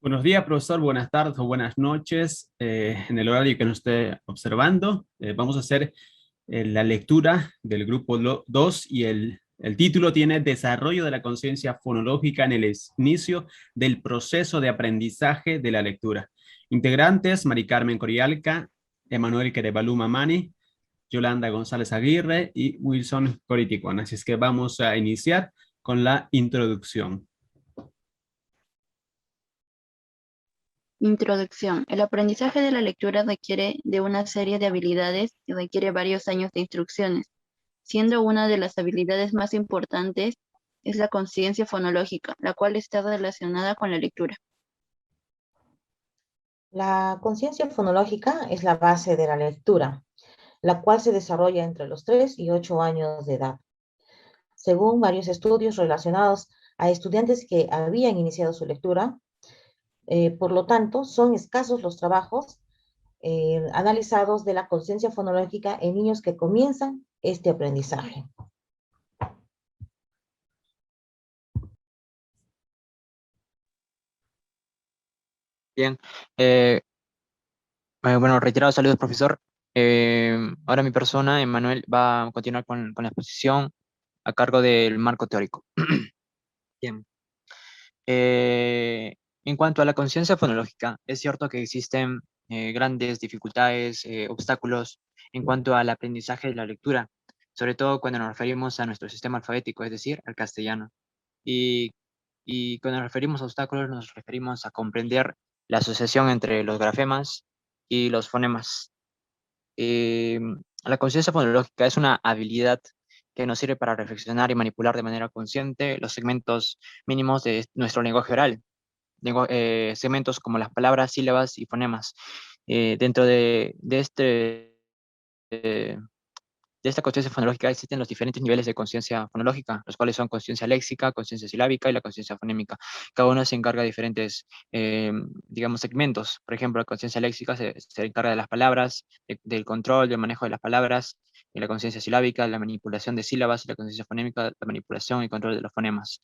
Buenos días, profesor. Buenas tardes o buenas noches. En el horario que nos esté observando, vamos a hacer la lectura del grupo 2 y el título tiene Desarrollo de la conciencia fonológica en el inicio del proceso de aprendizaje de la lectura. Integrantes, Mari Carmen Corialca, Emanuel Querebalú Mamani, Yolanda González Aguirre y Wilson Coriticón. Así es que vamos a iniciar con la introducción. Introducción. El aprendizaje de la lectura requiere de una serie de habilidades y requiere varios años de instrucciones, siendo una de las habilidades más importantes es la conciencia fonológica, la cual está relacionada con la lectura. La conciencia fonológica es la base de la lectura, la cual se desarrolla entre los 3 y 8 años de edad. Según varios estudios relacionados a estudiantes que habían iniciado su lectura, por lo tanto, son escasos los trabajos analizados de la conciencia fonológica en niños que comienzan este aprendizaje. Bien, bueno, reiterados saludos, profesor. Ahora mi persona, Emanuel, va a continuar con la exposición a cargo del marco teórico. Bien. En cuanto a la conciencia fonológica, es cierto que existen grandes dificultades, obstáculos en cuanto al aprendizaje de la lectura, sobre todo cuando nos referimos a nuestro sistema alfabético, es decir, al castellano. Y, y cuando nos referimos a obstáculos, nos referimos a comprender la asociación entre los grafemas y los fonemas. Eh, la conciencia fonológica es una habilidad que nos sirve para reflexionar y manipular de manera consciente los segmentos mínimos de nuestro lenguaje oral, segmentos como las palabras, sílabas y fonemas. Dentro eh, de esta conciencia fonológica existen los diferentes niveles de conciencia fonológica, los cuales son conciencia léxica, conciencia silábica y la conciencia fonémica. Cada uno se encarga de diferentes, digamos, segmentos. Por ejemplo, la conciencia léxica se encarga de las palabras, del control, del manejo de las palabras, y la conciencia silábica, la manipulación de sílabas, y la conciencia fonémica, la manipulación y control de los fonemas.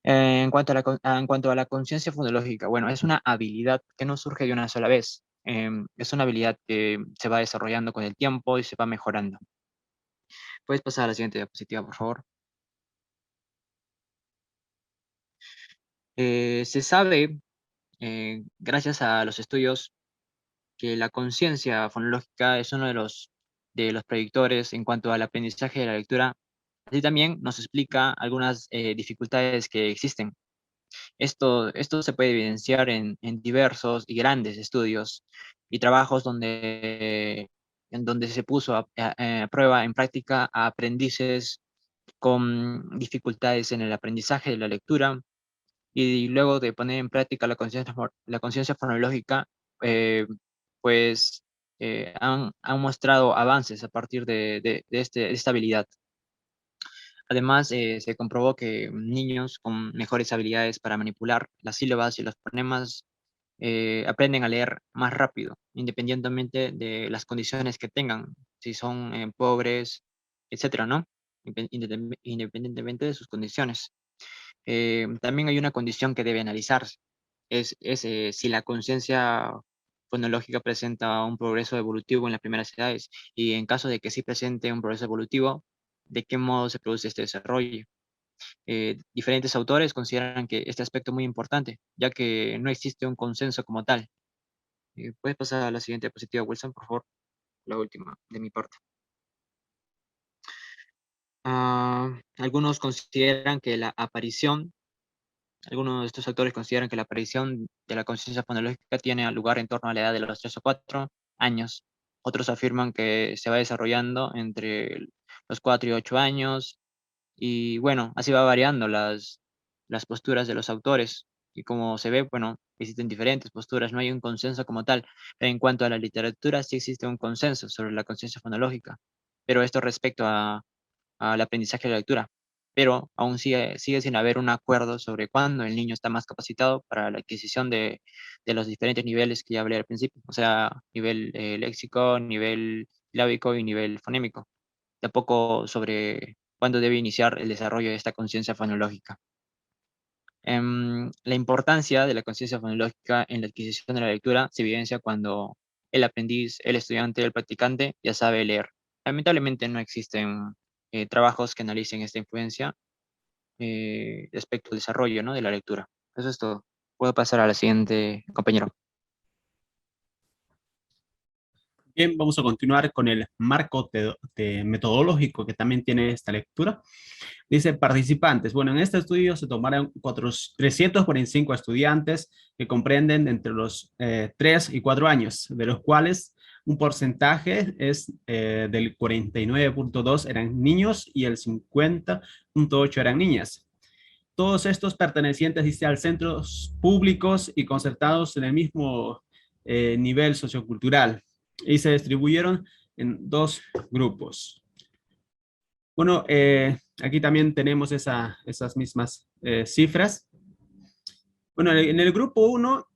En cuanto a la conciencia fonológica, bueno, es una habilidad que no surge de una sola vez. Es una habilidad que se va desarrollando con el tiempo y se va mejorando. Puedes pasar a la siguiente diapositiva, por favor. Se sabe, gracias a los estudios, que la conciencia fonológica es uno de los predictores en cuanto al aprendizaje de la lectura. Así también nos explica algunas dificultades que existen. Esto se puede evidenciar en diversos y grandes estudios y trabajos en donde se puso a prueba en práctica a aprendices con dificultades en el aprendizaje de la lectura y luego de poner en práctica la conciencia fonológica, eh, pues han mostrado avances a partir de esta habilidad. Además, se comprobó que niños con mejores habilidades para manipular las sílabas y los fonemas aprenden a leer más rápido, independientemente de las condiciones que tengan, si son pobres, etcétera, ¿no? Independientemente de sus condiciones. También hay una condición que debe analizarse, es si la conciencia fonológica presenta un progreso evolutivo en las primeras edades y en caso de que sí presente un progreso evolutivo, ¿de qué modo se produce este desarrollo? Diferentes autores consideran que este aspecto es muy importante, ya que no existe un consenso como tal. ¿Puedes pasar a la siguiente diapositiva, Wilson, por favor? La última de mi parte. Algunos consideran que la aparición Algunos de estos autores consideran que la aparición de la conciencia fonológica tiene lugar en torno a la edad de los 3 o 4 años. Otros afirman que se va desarrollando entre los 4 y 8 años. Y bueno, así va variando las posturas de los autores. Y como se ve, bueno, existen diferentes posturas, no hay un consenso como tal. Pero en cuanto a la literatura, sí existe un consenso sobre la conciencia fonológica. Pero esto respecto al aprendizaje de la lectura, pero aún sigue sin haber un acuerdo sobre cuándo el niño está más capacitado para la adquisición de los diferentes niveles que ya hablé al principio, o sea, nivel léxico, nivel silábico y nivel fonémico. Tampoco sobre cuándo debe iniciar el desarrollo de esta conciencia fonológica. La importancia de la conciencia fonológica en la adquisición de la lectura se evidencia cuando el aprendiz, el estudiante, el practicante ya sabe leer. Lamentablemente no existen trabajos que analicen esta influencia respecto al desarrollo, ¿no?, de la lectura. Eso es todo. Puedo pasar a la siguiente, compañero. Bien, vamos a continuar con el marco metodológico que también tiene esta lectura. Dice participantes. Bueno, en este estudio se tomaron 345 estudiantes que comprenden entre los 3 y 4 años, de los cuales un porcentaje es del 49.2 eran niños y el 50.8 eran niñas. Todos estos pertenecientes, dice, a centros públicos y concertados en el mismo nivel sociocultural y se distribuyeron en 2 grupos. Bueno, aquí también tenemos esas mismas cifras. Bueno, en el grupo 1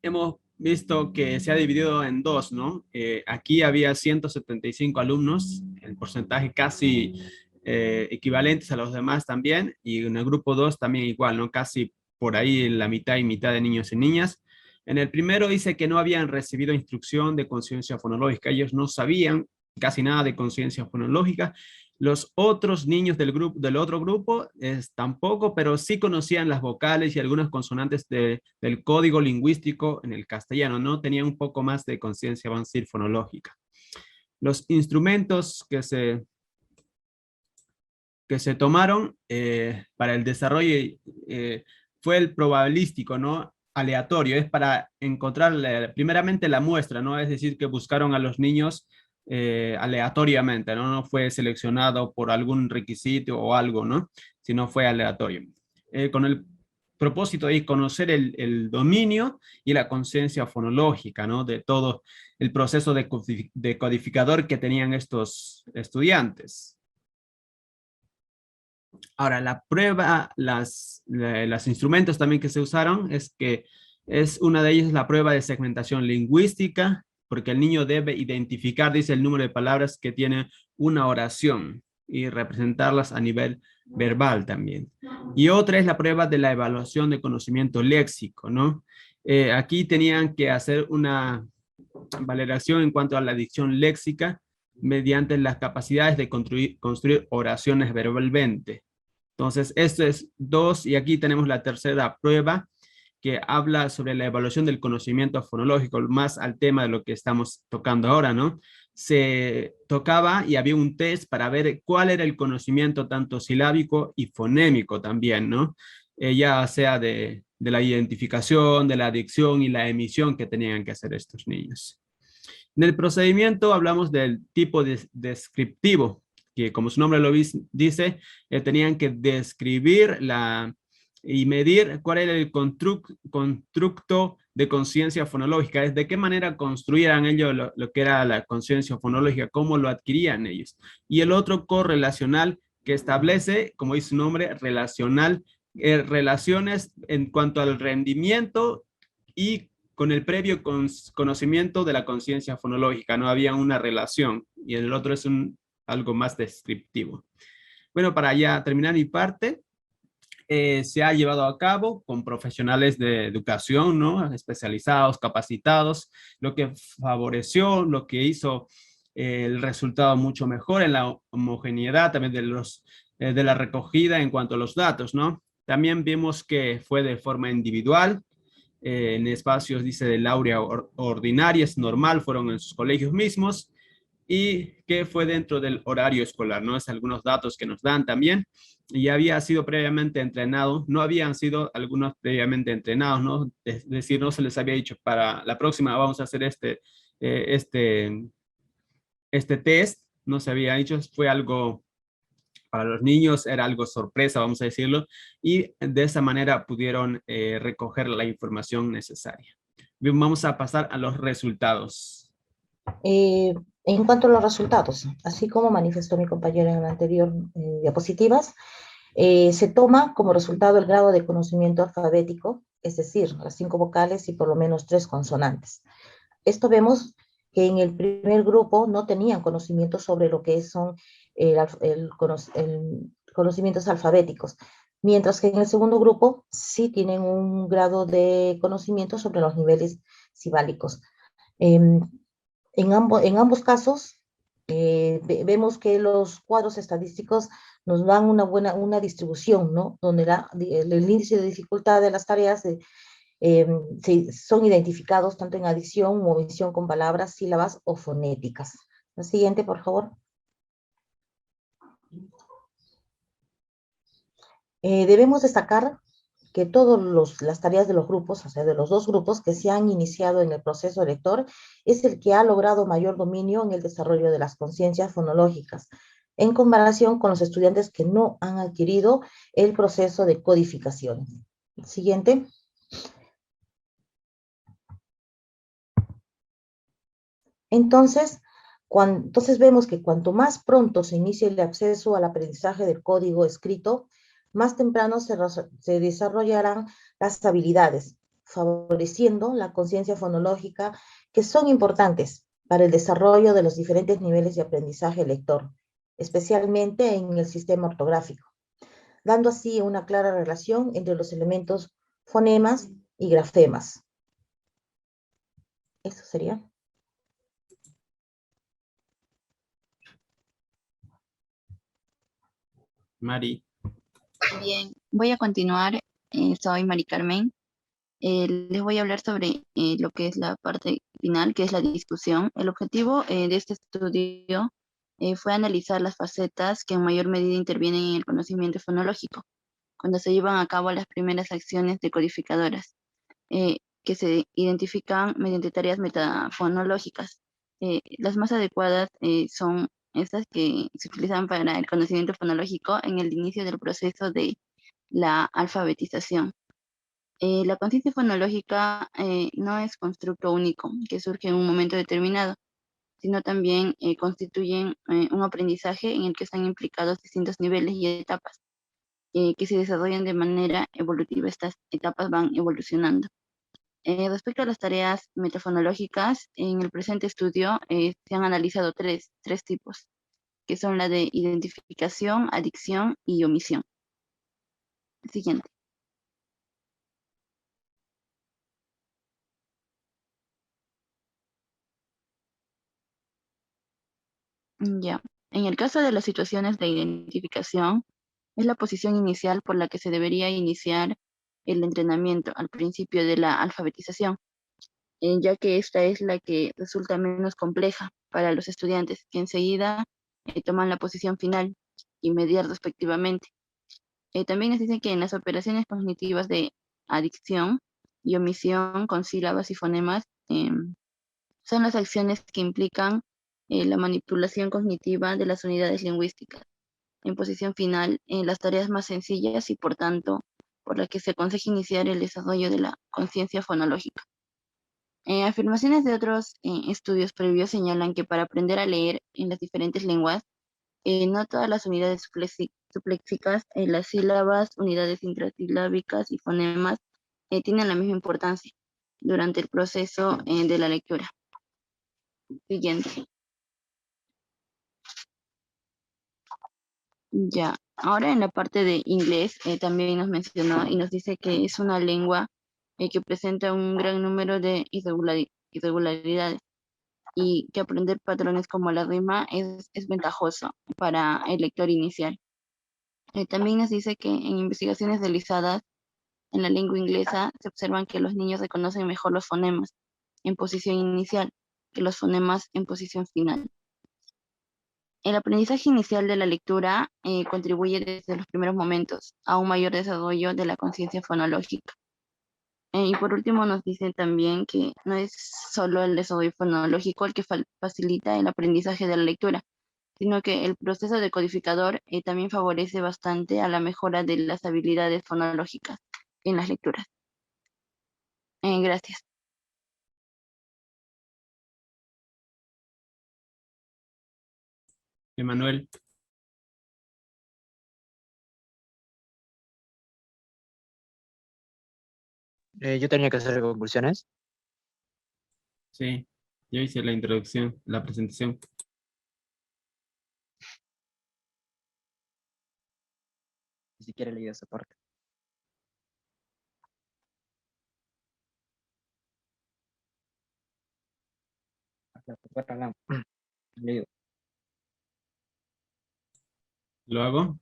hemos visto que se ha dividido en 2, ¿no? Aquí había 175 alumnos, el porcentaje casi equivalentes a los demás también, y en el grupo 2 también igual, ¿no? Casi por ahí la mitad y mitad de niños y niñas. En el primero dice que no habían recibido instrucción de conciencia fonológica, ellos no sabían casi nada de conciencia fonológica. Los otros niños del otro grupo tampoco, pero sí conocían las vocales y algunas consonantes del código lingüístico en el castellano, ¿no? Tenían un poco más de conciencia, vamos a decir, fonológica. Los instrumentos que se tomaron para el desarrollo fue el probabilístico, ¿no? Aleatorio, es para encontrar primeramente la muestra, ¿no? Es decir, que buscaron a los niños aleatoriamente, ¿no? No fue seleccionado por algún requisito o algo, ¿no? Sino fue aleatorio. Con el propósito de conocer el dominio y la conciencia fonológica, ¿no? De todo el proceso de codificador que tenían estos estudiantes. Ahora, la prueba, los instrumentos también que se usaron es una de ellas la prueba de segmentación lingüística, porque el niño debe identificar, dice, el número de palabras que tiene una oración y representarlas a nivel verbal también. Y otra es la prueba de la evaluación de conocimiento léxico, ¿no? Aquí tenían que hacer una valoración en cuanto a la dicción léxica mediante las capacidades de construir oraciones verbalmente. Entonces, esto es 2, y aquí tenemos la tercera prueba que habla sobre la evaluación del conocimiento fonológico, más al tema de lo que estamos tocando ahora, ¿no? Se tocaba y había un test para ver cuál era el conocimiento tanto silábico y fonémico también, ¿no? Ya sea de la identificación, de la dicción y la emisión que tenían que hacer estos niños. En el procedimiento hablamos del tipo descriptivo, que como su nombre lo dice, tenían que describir y medir cuál era el constructo de conciencia fonológica, es de qué manera construían ellos lo que era la conciencia fonológica, cómo lo adquirían ellos. Y el otro correlacional, que establece, como dice su nombre, relacional, relaciones en cuanto al rendimiento y con el previo conocimiento de la conciencia fonológica, no había una relación, y el otro es algo más descriptivo. Bueno, para ya terminar mi parte, se ha llevado a cabo con profesionales de educación, ¿no? Especializados, capacitados, lo que favoreció, lo que hizo el resultado mucho mejor en la homogeneidad también de la recogida en cuanto a los datos, ¿no? También vimos que fue de forma individual, en espacios, dice, del aula ordinaria, es normal, fueron en sus colegios mismos, y que fue dentro del horario escolar, ¿no? Es algunos datos que nos dan también, y había sido previamente entrenado, no habían sido algunos previamente entrenados, ¿no? Es decir, no se les había dicho, para la próxima vamos a hacer este test, no se había hecho, fue algo para los niños, era algo sorpresa, vamos a decirlo, y de esa manera pudieron recoger la información necesaria. Bien, vamos a pasar a los resultados. En cuanto a los resultados, así como manifestó mi compañero en la anterior diapositivas, se toma como resultado el grado de conocimiento alfabético, es decir, las 5 vocales y por lo menos 3 consonantes. Esto vemos que en el primer grupo no tenían conocimiento sobre lo que son conocimientos alfabéticos. mientras que en el segundo grupo sí tienen un grado de conocimiento sobre los niveles sibálicos. En ambos casos, vemos que los cuadros estadísticos nos dan una distribución, ¿no? Donde el índice de dificultad de las tareas son identificados tanto en adición o omisión con palabras, sílabas o fonéticas. La siguiente, por favor. Debemos destacar que todas las tareas de los grupos, o sea, de los dos grupos que se han iniciado en el proceso lector, es el que ha logrado mayor dominio en el desarrollo de las conciencias fonológicas, en comparación con los estudiantes que no han adquirido el proceso de codificación. Siguiente. Entonces vemos que cuanto más pronto se inicie el acceso al aprendizaje del código escrito, más temprano se desarrollarán las habilidades, favoreciendo la conciencia fonológica, que son importantes para el desarrollo de los diferentes niveles de aprendizaje lector, especialmente en el sistema ortográfico, dando así una clara relación entre los elementos fonemas y grafemas. Eso sería. Mari. Bien, voy a continuar. Soy Mari Carmen. Les voy a hablar sobre lo que es la parte final, que es la discusión. El objetivo de este estudio fue analizar las facetas que en mayor medida intervienen en el conocimiento fonológico, cuando se llevan a cabo las primeras acciones decodificadoras, que se identifican mediante tareas metafonológicas. Las más adecuadas son estas que se utilizan para el conocimiento fonológico en el inicio del proceso de la alfabetización. La conciencia fonológica no es constructo único que surge en un momento determinado, sino también constituyen un aprendizaje en el que están implicados distintos niveles y etapas que se desarrollan de manera evolutiva. Estas etapas van evolucionando. Respecto a las tareas metafonológicas, en el presente estudio se han analizado tres tipos, que son la de identificación, adicción y omisión. Siguiente. Ya. En el caso de las situaciones de identificación, es la posición inicial por la que se debería iniciar el entrenamiento al principio de la alfabetización, ya que esta es la que resulta menos compleja para los estudiantes, que enseguida toman la posición final y mediar respectivamente. También nos dicen que en las operaciones cognitivas de adicción y omisión con sílabas y fonemas, son las acciones que implican la manipulación cognitiva de las unidades lingüísticas. En posición final, las tareas más sencillas y, por tanto, por las que se aconseja iniciar el desarrollo de la conciencia fonológica. Afirmaciones de otros estudios previos señalan que para aprender a leer en las diferentes lenguas, no todas las unidades subléxicas, las sílabas, unidades intrasilábicas y fonemas tienen la misma importancia durante el proceso de la lectura. Siguiente. Ya, ahora en la parte de inglés también nos mencionó y nos dice que es una lengua que presenta un gran número de irregularidades y que aprender patrones como la rima es ventajoso para el lector inicial. También nos dice que en investigaciones realizadas en la lengua inglesa se observan que los niños reconocen mejor los fonemas en posición inicial que los fonemas en posición final. El aprendizaje inicial de la lectura contribuye desde los primeros momentos a un mayor desarrollo de la conciencia fonológica. Y por último nos dicen también que no es solo el desarrollo fonológico el que facilita el aprendizaje de la lectura, sino que el proceso decodificador también favorece bastante a la mejora de las habilidades fonológicas en las lecturas. Gracias. Emanuel. Yo tenía que hacer conclusiones. Sí, yo hice la introducción, la presentación. ni siquiera he leído esa parte. Leído. ¿Lo hago?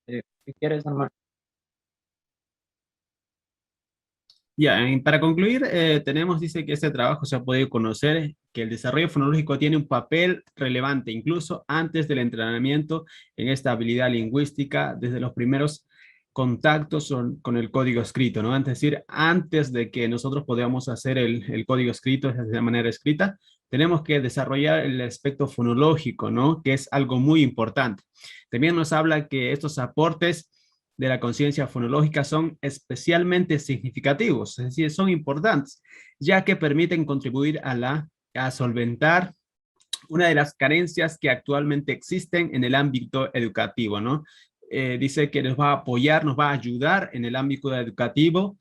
¿Qué quieres, hermano? Ya, para concluir, dice que este trabajo se ha podido conocer que el desarrollo fonológico tiene un papel relevante, incluso antes del entrenamiento en esta habilidad lingüística, desde los primeros contactos con el código escrito, ¿no? Es decir, antes de que nosotros podamos hacer el código escrito de manera escrita, tenemos que desarrollar el aspecto fonológico, ¿no? Que es algo muy importante. También nos habla que estos aportes de la conciencia fonológica son especialmente significativos, es decir, son importantes, ya que permiten contribuir a solventar una de las carencias que actualmente existen en el ámbito educativo, ¿no? Dice que nos va a apoyar, nos va a ayudar en el ámbito educativo,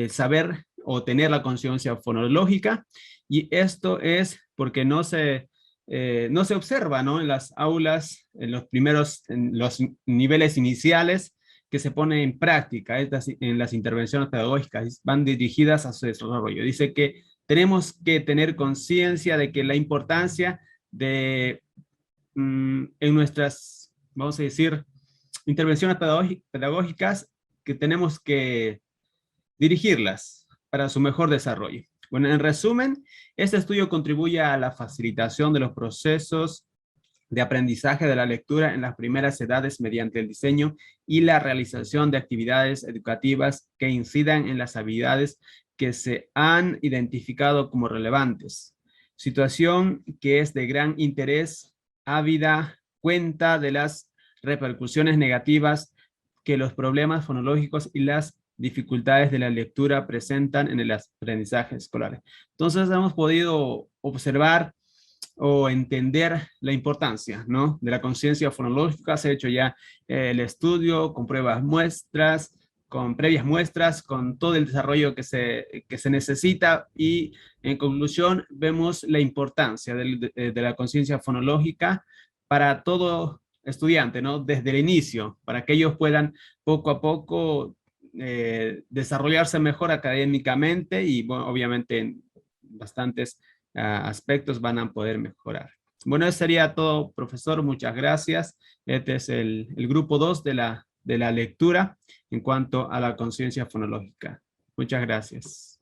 saber o tener la conciencia fonológica, y esto es porque no se observa, ¿no? En las aulas, en los niveles iniciales, que se pone en práctica en las intervenciones pedagógicas, van dirigidas a su desarrollo. Dice que tenemos que tener conciencia de que la importancia de, en nuestras, vamos a decir, intervenciones pedagógicas, que tenemos que dirigirlas para su mejor desarrollo. Bueno, en resumen, este estudio contribuye a la facilitación de los procesos de aprendizaje de la lectura en las primeras edades mediante el diseño y la realización de actividades educativas que incidan en las habilidades que se han identificado como relevantes. Situación que es de gran interés, habida cuenta de las repercusiones negativas que los problemas fonológicos y las dificultades de la lectura presentan en el aprendizaje escolar. Entonces hemos podido observar o entender la importancia, ¿no? De la conciencia fonológica. Se ha hecho ya el estudio con pruebas muestras, con previas muestras, con todo el desarrollo que se necesita, y en conclusión vemos la importancia de la conciencia fonológica para todo estudiante, ¿no? Desde el inicio, para que ellos puedan poco a poco desarrollarse mejor académicamente y, bueno, obviamente en bastantes aspectos van a poder mejorar. Bueno, eso sería todo, profesor. Muchas gracias. Este es el grupo 2 de la lectura en cuanto a la conciencia fonológica. Muchas gracias.